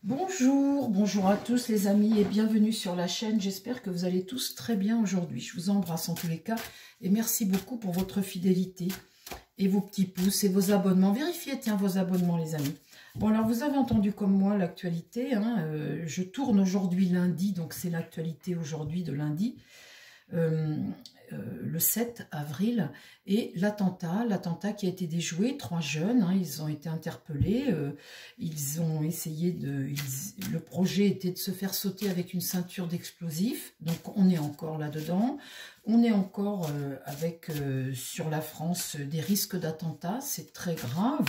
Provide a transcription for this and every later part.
Bonjour, bonjour à tous les amis et bienvenue sur la chaîne. J'espère que vous allez tous très bien aujourd'hui. Je vous embrasse en tous les cas et merci beaucoup pour votre fidélité et vos petits pouces et vos abonnements. Vérifiez, tiens, vos abonnements les amis. Bon alors vous avez entendu comme moi l'actualité, hein, je tourne aujourd'hui lundi, donc c'est l'actualité aujourd'hui de lundi. Le 7 avril, et l'attentat qui a été déjoué, 3 jeunes, hein, ils ont été interpellés, ils ont essayé le projet était de se faire sauter avec une ceinture d'explosifs, donc on est encore là-dedans, on est encore avec, sur la France, des risques d'attentats, c'est très grave.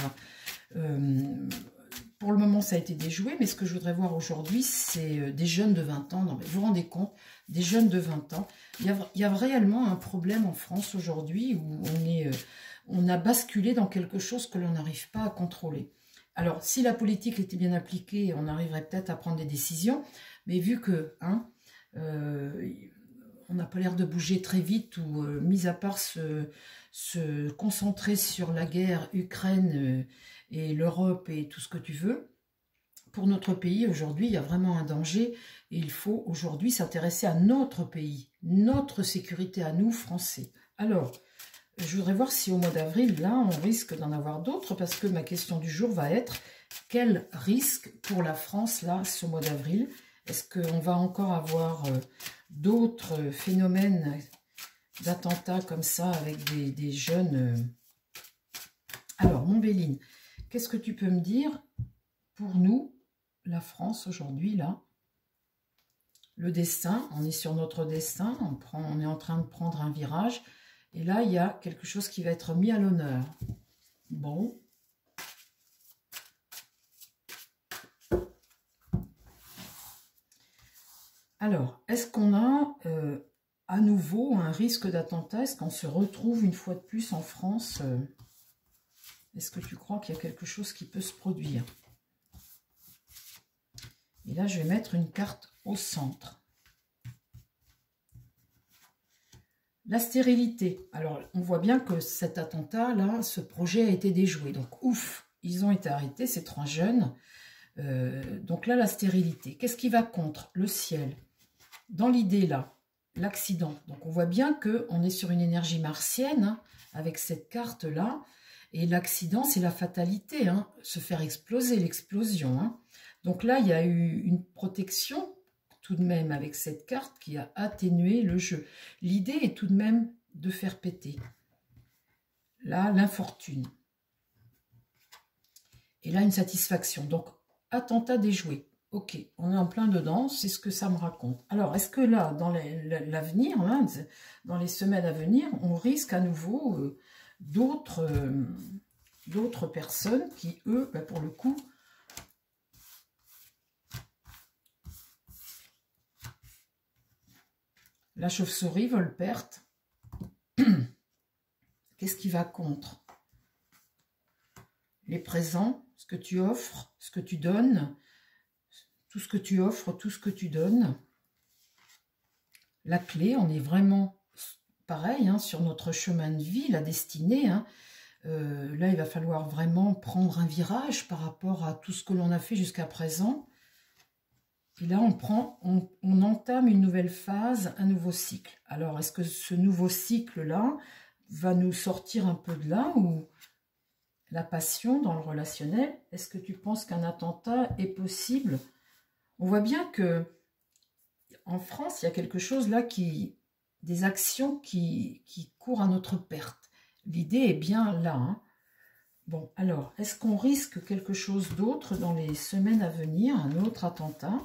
Pour le moment, ça a été déjoué, mais ce que je voudrais voir aujourd'hui, c'est des jeunes de 20 ans. Non, mais vous vous rendez compte, des jeunes de 20 ans. Il y a réellement un problème en France aujourd'hui où on a basculé dans quelque chose que l'on n'arrive pas à contrôler. Alors, si la politique était bien appliquée, on arriverait peut-être à prendre des décisions, mais vu que on n'a pas l'air de bouger très vite, ou mis à part se concentrer sur la guerre Ukraine et l'Europe et tout ce que tu veux, pour notre pays aujourd'hui, il y a vraiment un danger et il faut aujourd'hui s'intéresser à notre pays, notre sécurité à nous, Français. Alors, je voudrais voir si au mois d'avril, là, on risque d'en avoir d'autres, parce que ma question du jour va être, quel risque pour la France, là, ce mois d'avril? Est-ce qu'on va encore avoir d'autres phénomènes d'attentats comme ça, avec des jeunes... Alors, mon Béline, qu'est-ce que tu peux me dire pour nous, la France, aujourd'hui, là? Le destin, on est sur notre destin, on est en train de prendre un virage, et là, il y a quelque chose qui va être mis à l'honneur. Bon. Alors, est-ce qu'on a à nouveau un risque d'attentat? Est-ce qu'on se retrouve une fois de plus en France? Est-ce que tu crois qu'il y a quelque chose qui peut se produire? Et là, je vais mettre une carte au centre. La stérilité. Alors, on voit bien que cet attentat-là, ce projet a été déjoué. Donc, ouf, ils ont été arrêtés, ces 3 jeunes. Donc là, la stérilité. Qu'est-ce qui va contre? Le ciel. Dans l'idée, là, l'accident. Donc, on voit bien qu'on est sur une énergie martienne, hein, avec cette carte-là. Et l'accident, c'est la fatalité, hein, se faire exploser, l'explosion. Hein. Donc là, il y a eu une protection, tout de même, avec cette carte qui a atténué le jeu. L'idée est tout de même de faire péter. Là, l'infortune. Et là, une satisfaction. Donc, attentat déjoué. Ok, on est en plein dedans, c'est ce que ça me raconte. Alors, est-ce que là, dans l'avenir, hein, dans les semaines à venir, on risque à nouveau... d'autres personnes qui, eux, ben pour le coup, la chauve-souris, Volperte, qu'est-ce qui va contre? Les présents, ce que tu offres, ce que tu donnes, tout ce que tu offres, tout ce que tu donnes. La clé, on est vraiment... pareil, hein, sur notre chemin de vie, la destinée, hein, là, il va falloir vraiment prendre un virage par rapport à tout ce que l'on a fait jusqu'à présent. Et là, on entame une nouvelle phase, un nouveau cycle. Alors, est-ce que ce nouveau cycle-là va nous sortir un peu de là, ou la passion dans le relationnel? Est-ce que tu penses qu'un attentat est possible? On voit bien que en France, il y a quelque chose là des actions qui courent à notre perte. L'idée est bien là. Hein. Bon, alors, est-ce qu'on risque quelque chose d'autre dans les semaines à venir, un autre attentat?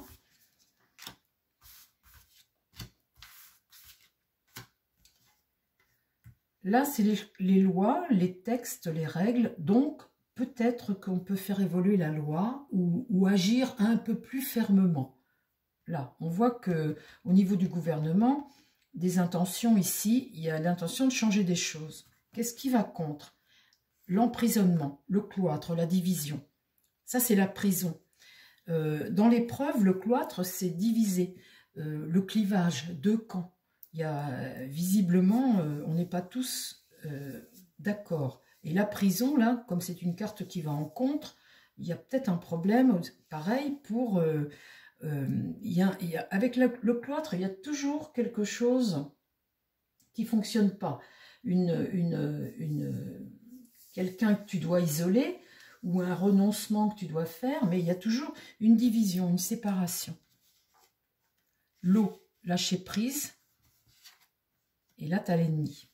Là, c'est les lois, les textes, les règles. Donc, peut-être qu'on peut faire évoluer la loi ou agir un peu plus fermement. Là, on voit que au niveau du gouvernement... des intentions ici, il y a l'intention de changer des choses. Qu'est-ce qui va contre? L'emprisonnement, le cloître, la division. Ça, c'est la prison. Dans l'épreuve, le cloître, c'est divisé. Le clivage, 2 camps. Il y a visiblement, on n'est pas tous d'accord. Et la prison, là, comme c'est une carte qui va en contre, il y a peut-être un problème, pareil, pour... avec le cloître, il y a toujours quelque chose qui ne fonctionne pas. Quelqu'un que tu dois isoler, ou un renoncement que tu dois faire, mais il y a toujours une division, une séparation. L'eau, lâcher prise, et là, tu as l'ennemi.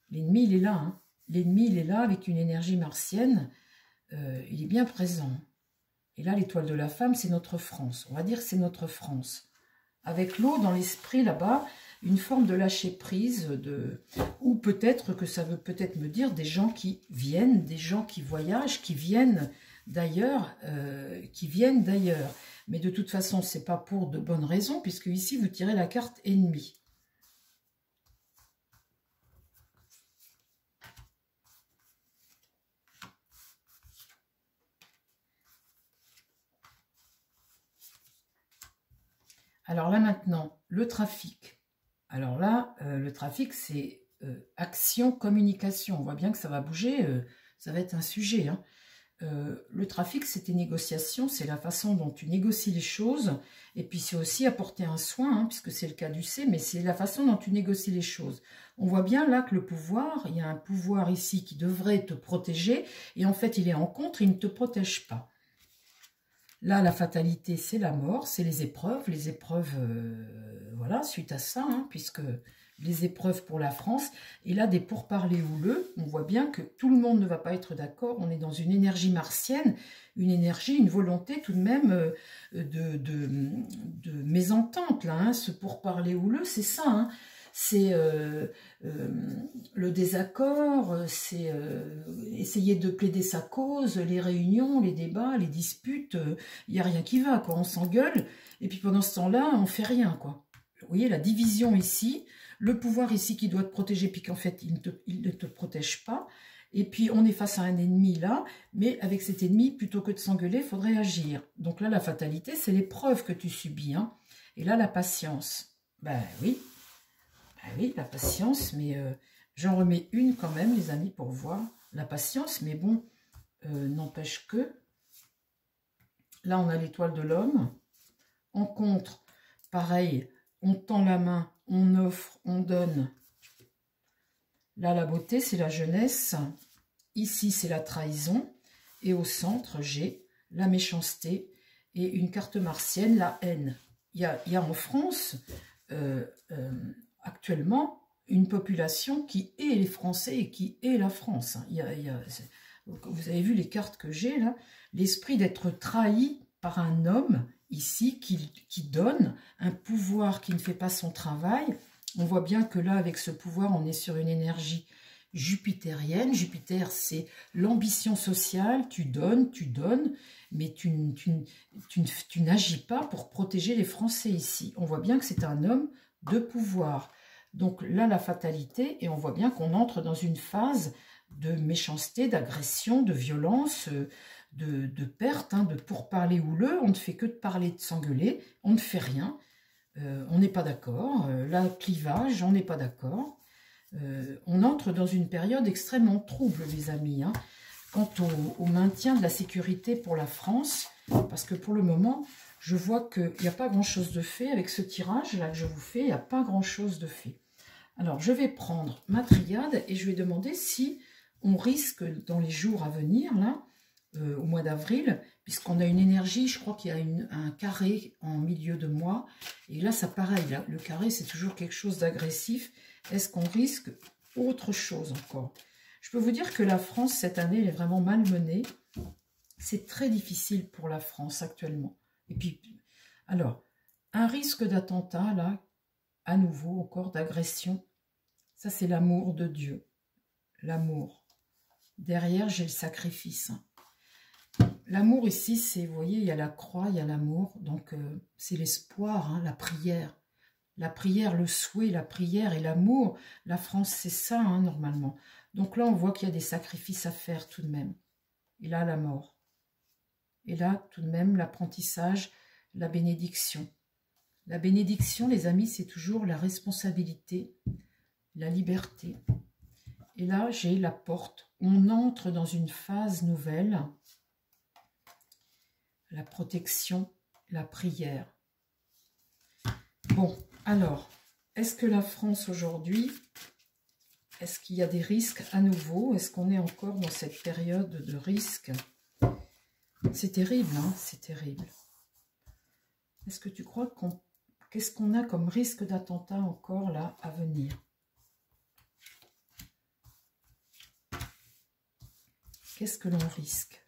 L'ennemi, il est là. Hein. L'ennemi, il est là avec une énergie martienne. Il est bien présent. Et là, l'étoile de la femme, c'est notre France. On va dire que c'est notre France. Avec l'eau dans l'esprit, là-bas, une forme de lâcher prise, ou peut-être que ça veut peut-être me dire des gens qui viennent, des gens qui voyagent, qui viennent d'ailleurs, Mais de toute façon, c'est pas pour de bonnes raisons, puisque ici, vous tirez la carte ennemie. Alors là maintenant, le trafic. Alors là, le trafic, c'est action, communication. On voit bien que ça va bouger, ça va être un sujet. Hein. Le trafic, c'est tes négociations, c'est la façon dont tu négocies les choses. Et puis c'est aussi apporter un soin, hein, puisque c'est le cas du C, mais c'est la façon dont tu négocies les choses. On voit bien là que le pouvoir, il y a un pouvoir ici qui devrait te protéger, et en fait il est en contre, il ne te protège pas. Là, la fatalité, c'est la mort, c'est les épreuves. Les épreuves, voilà, suite à ça, hein, puisque les épreuves pour la France. Et là, des pourparlers houleux, on voit bien que tout le monde ne va pas être d'accord. On est dans une énergie martienne, une énergie, une volonté tout de même de mésentente. Là, hein. Ce pourparler houleux, c'est ça, hein. C'est le désaccord, c'est essayer de plaider sa cause, les réunions, les débats, les disputes, il n'y a rien qui va, quoi. On s'engueule, et puis pendant ce temps-là, on fait rien, quoi. Vous voyez, la division ici, le pouvoir ici qui doit te protéger, puis qu'en fait, il ne te protège pas, et puis on est face à un ennemi là, mais avec cet ennemi, plutôt que de s'engueuler, il faudrait agir. Donc là, la fatalité, c'est l'épreuve que tu subis, hein. Et là, la patience. Ben oui. Ah oui, la patience, mais j'en remets une quand même, les amis, pour voir la patience. Mais bon, n'empêche que, là, on a l'étoile de l'homme. En contre, pareil, on tend la main, on offre, on donne. Là, la beauté, c'est la jeunesse. Ici, c'est la trahison. Et au centre, j'ai la méchanceté et une carte martienne, la haine. Il y a en France... actuellement une population qui est les Français et qui est la France. Vous avez vu les cartes que j'ai là, l'esprit d'être trahi par un homme ici qui donne un pouvoir qui ne fait pas son travail. On voit bien que là, avec ce pouvoir, on est sur une énergie jupitérienne. Jupiter, c'est l'ambition sociale, tu donnes, mais tu n'agis pas pour protéger les Français ici. On voit bien que c'est un homme de pouvoir. Donc là, la fatalité, et on voit bien qu'on entre dans une phase de méchanceté, d'agression, de violence, de perte, hein, de pourparler houleux. On ne fait que de parler, de s'engueuler, on ne fait rien, on n'est pas d'accord. Là, clivage, on n'est pas d'accord. On entre dans une période extrêmement trouble, les amis, hein, quant au maintien de la sécurité pour la France, parce que pour le moment... Je vois qu'il n'y a pas grand-chose de fait. Avec ce tirage-là que je vous fais, il n'y a pas grand-chose de fait. Alors, je vais prendre ma triade et je vais demander si on risque, dans les jours à venir, là, au mois d'avril, puisqu'on a une énergie, je crois qu'il y a un carré en milieu de mois. Et là, ça pareil, là, le carré, c'est toujours quelque chose d'agressif. Est-ce qu'on risque autre chose encore? Je peux vous dire que la France, cette année, elle est vraiment malmenée. C'est très difficile pour la France actuellement. Et puis, alors, un risque d'attentat, là, à nouveau, encore d'agression, ça c'est l'amour de Dieu, l'amour. Derrière, j'ai le sacrifice. L'amour ici, c'est, vous voyez, il y a la croix, il y a l'amour, donc c'est l'espoir, hein, la prière, le souhait, la prière et l'amour. La France, c'est ça, hein, normalement. Donc là, on voit qu'il y a des sacrifices à faire tout de même. Et là, la mort. Et là, tout de même, l'apprentissage, la bénédiction. La bénédiction, les amis, c'est toujours la responsabilité, la liberté. Et là, j'ai la porte. On entre dans une phase nouvelle. la protection, la prière. Bon, alors, est-ce que la France aujourd'hui, est-ce qu'il y a des risques à nouveau? Est-ce qu'on est encore dans cette période de risque? C'est terrible, hein, c'est terrible. Est-ce que tu crois qu'est-ce qu'on a comme risque d'attentat encore là à venir? Qu'est-ce que l'on risque?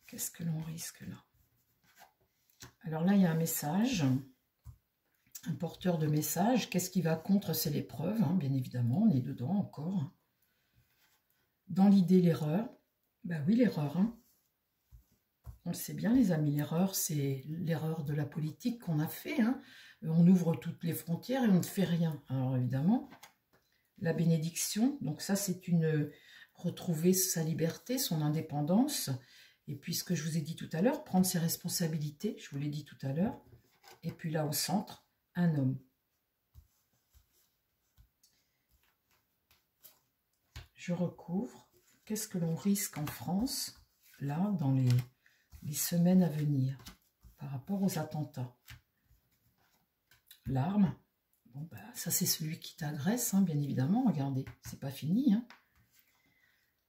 Qu'est-ce que l'on risque là? Alors là, il y a un message, un porteur de message. Qu'est-ce qui va contre? C'est l'épreuve, hein, bien évidemment, on est dedans encore. Dans l'idée, l'erreur. Ben oui, l'erreur, hein. On le sait bien, les amis, l'erreur, c'est l'erreur de la politique qu'on a fait. Hein. On ouvre toutes les frontières et on ne fait rien. Alors évidemment, la bénédiction, donc ça c'est retrouver sa liberté, son indépendance. Et puis ce que je vous ai dit tout à l'heure, prendre ses responsabilités, je vous l'ai dit tout à l'heure. Et puis là au centre, un homme. Je recouvre. Qu'est-ce que l'on risque en France, là, dans les semaines à venir, par rapport aux attentats? L'arme, bon, bah, ça c'est celui qui t'agresse, hein, bien évidemment, regardez, c'est pas fini. Hein.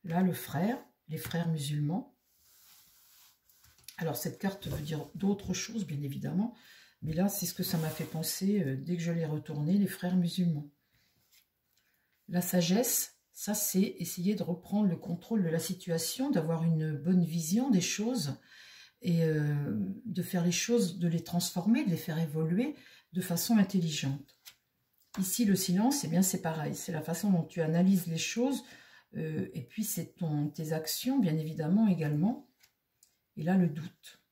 Là, le frère, les frères musulmans. Alors, cette carte veut dire d'autres choses, bien évidemment, mais là, c'est ce que ça m'a fait penser dès que je l'ai retourné, les frères musulmans. La sagesse, ça c'est essayer de reprendre le contrôle de la situation, d'avoir une bonne vision des choses, et de faire les choses, de les transformer, de les faire évoluer de façon intelligente. Ici, le silence, eh bien, c'est pareil. C'est la façon dont tu analyses les choses, et puis c'est tes actions, bien évidemment, également. Et là, le doute.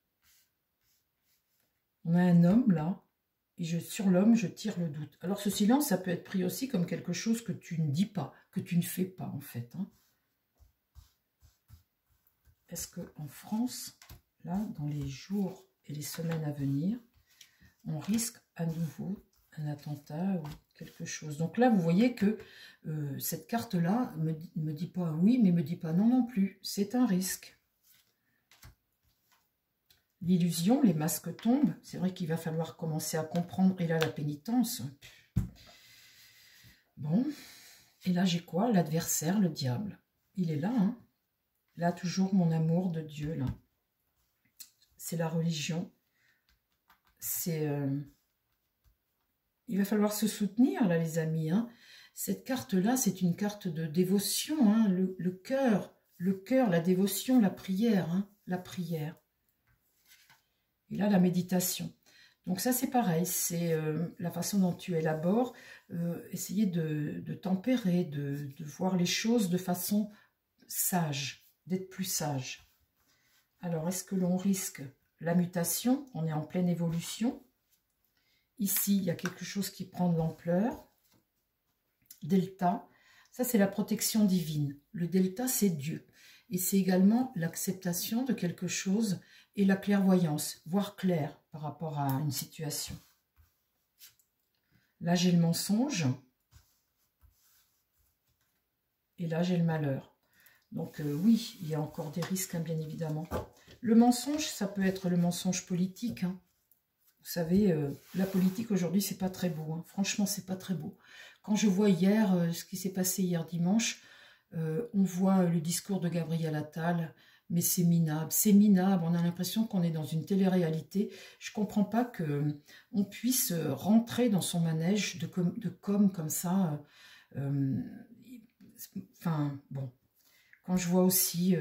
On a un homme, là, et sur l'homme, je tire le doute. Alors, ce silence, ça peut être pris aussi comme quelque chose que tu ne dis pas, que tu ne fais pas, en fait. Hein. Est-ce qu'en France... Là, dans les jours et les semaines à venir, on risque à nouveau un attentat ou quelque chose. Donc là, vous voyez que cette carte-là ne me dit pas oui, mais ne me dit pas non non plus. C'est un risque. L'illusion, les masques tombent. C'est vrai qu'il va falloir commencer à comprendre. Et là, la pénitence. Bon. Et là, j'ai quoi? L'adversaire, le diable. Il est là, hein. Là, toujours mon amour de Dieu, là. C'est la religion, c'est... il va falloir se soutenir, là, les amis. Hein. Cette carte-là, c'est une carte de dévotion, hein. Le cœur, la dévotion, la prière, hein. La prière. Et là, la méditation. Donc ça, c'est pareil, c'est la façon dont tu élabores, essayer de tempérer, de voir les choses de façon sage, d'être plus sage. Alors, est-ce que l'on risque la mutation? On est en pleine évolution. Ici, il y a quelque chose qui prend de l'ampleur. Delta, ça c'est la protection divine. Le delta, c'est Dieu. Et c'est également l'acceptation de quelque chose et la clairvoyance, voir clair par rapport à une situation. Là, j'ai le mensonge. Et là, j'ai le malheur. Donc oui, il y a encore des risques, hein, bien évidemment. Le mensonge, ça peut être le mensonge politique. Hein. Vous savez, la politique aujourd'hui, c'est pas très beau. Hein. Franchement, c'est pas très beau. Quand je vois hier, ce qui s'est passé hier dimanche, on voit le discours de Gabriel Attal, mais c'est minable. C'est minable, on a l'impression qu'on est dans une télé-réalité. Je comprends pas qu'on puisse rentrer dans son manège de com comme ça. Enfin, bon. Quand je vois aussi,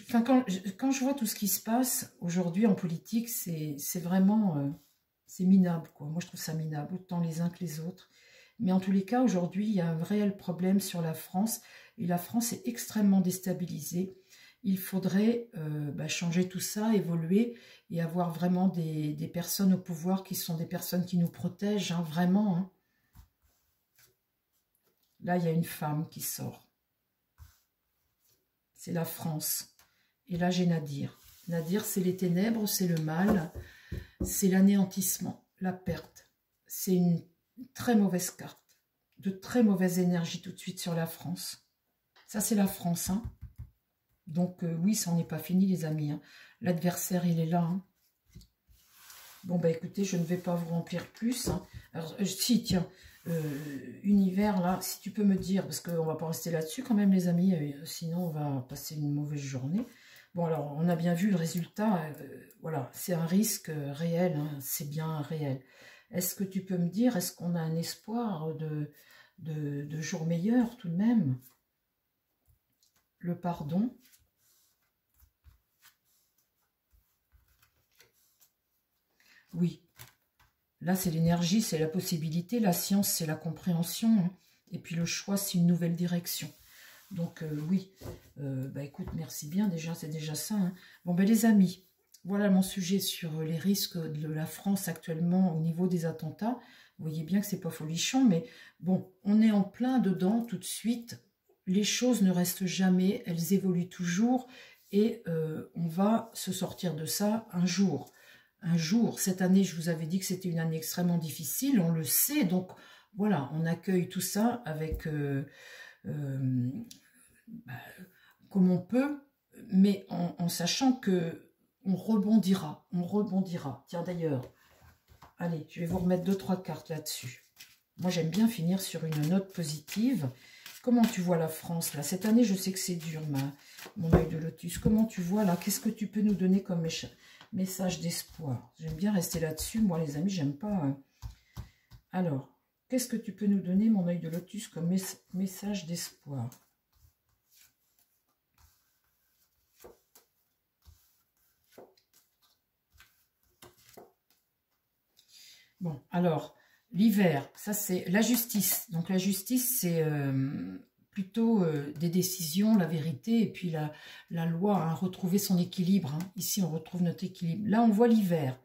quand je vois tout ce qui se passe aujourd'hui en politique, c'est vraiment, c'est minable, quoi. Moi, je trouve ça minable, autant les uns que les autres. Mais en tous les cas, aujourd'hui, il y a un réel problème sur la France, et la France est extrêmement déstabilisée. Il faudrait changer tout ça, évoluer, et avoir vraiment des personnes au pouvoir qui sont des personnes qui nous protègent, hein, vraiment. Hein. Là, il y a une femme qui sort. C'est la France. Et là, j'ai Nadir. Nadir, c'est les ténèbres, c'est le mal, c'est l'anéantissement, la perte. C'est une très mauvaise carte. De très mauvaise énergie tout de suite sur la France. Ça, c'est la France. Hein. Donc oui, ça n'en est pas fini les amis, hein. L'adversaire, il est là, hein. Bon, bah écoutez, je ne vais pas vous remplir plus, hein. Alors, si, tiens, univers, là, si tu peux me dire, parce qu'on va pas rester là-dessus quand même, les amis, sinon on va passer une mauvaise journée. Bon, alors, on a bien vu le résultat, voilà, c'est un risque réel, hein, c'est bien réel. Est-ce que tu peux me dire, est-ce qu'on a un espoir de jours meilleurs tout de même? Le pardon. Oui. Là, c'est l'énergie, c'est la possibilité. La science, c'est la compréhension, hein. Et puis le choix, c'est une nouvelle direction. Donc, oui. Bah, écoute, merci bien. Déjà, c'est déjà ça, hein. Bon, ben, les amis, voilà mon sujet sur les risques de la France actuellement au niveau des attentats. Vous voyez bien que c'est pas folichon, mais bon, on est en plein dedans tout de suite. Les choses ne restent jamais, elles évoluent toujours. Et on va se sortir de ça un jour. Un jour, cette année, je vous avais dit que c'était une année extrêmement difficile, on le sait, donc voilà, on accueille tout ça avec bah, comme on peut, mais en sachant que on rebondira, on rebondira. Tiens d'ailleurs, allez, je vais vous remettre 2-3 cartes là-dessus. Moi, j'aime bien finir sur une note positive. Comment tu vois la France, là? Cette année, je sais que c'est dur, mon œil de lotus. Comment tu vois, là? Qu'est-ce que tu peux nous donner comme message d'espoir? J'aime bien rester là-dessus. Moi, les amis, j'aime pas... Alors, qu'est-ce que tu peux nous donner, mon œil de lotus, comme message d'espoir? Bon, alors, l'hiver, ça c'est la justice. Donc la justice, c'est plutôt des décisions, la vérité, et puis la loi, hein, retrouver son équilibre, hein. Ici, on retrouve notre équilibre. Là, on voit l'hiver.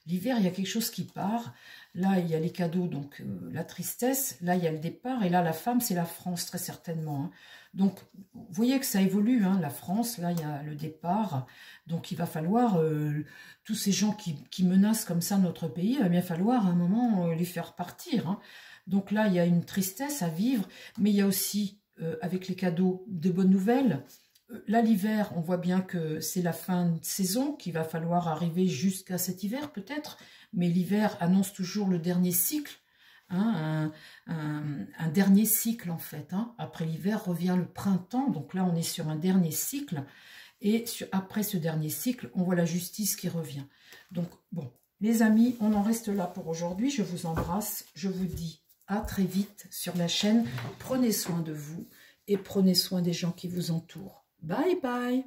L'hiver, il y a quelque chose qui part. Là, il y a les cadeaux, donc la tristesse. Là, il y a le départ. Et là, la femme, c'est la France, très certainement, hein. Donc, vous voyez que ça évolue, hein, la France. Là, il y a le départ. Donc, il va falloir, tous ces gens qui menacent comme ça notre pays, il va bien falloir à un moment les faire partir, hein. Donc là, il y a une tristesse à vivre. Mais il y a aussi, avec les cadeaux, de bonnes nouvelles. Là, l'hiver, on voit bien que c'est la fin de saison, qu'il va falloir arriver jusqu'à cet hiver peut-être, mais l'hiver annonce toujours le dernier cycle, hein, un dernier cycle en fait, hein. Après l'hiver revient le printemps, donc là on est sur un dernier cycle, et après ce dernier cycle, on voit la justice qui revient. Donc bon, les amis, on en reste là pour aujourd'hui, je vous embrasse, je vous dis à très vite sur la chaîne, prenez soin de vous, et prenez soin des gens qui vous entourent. Bye bye.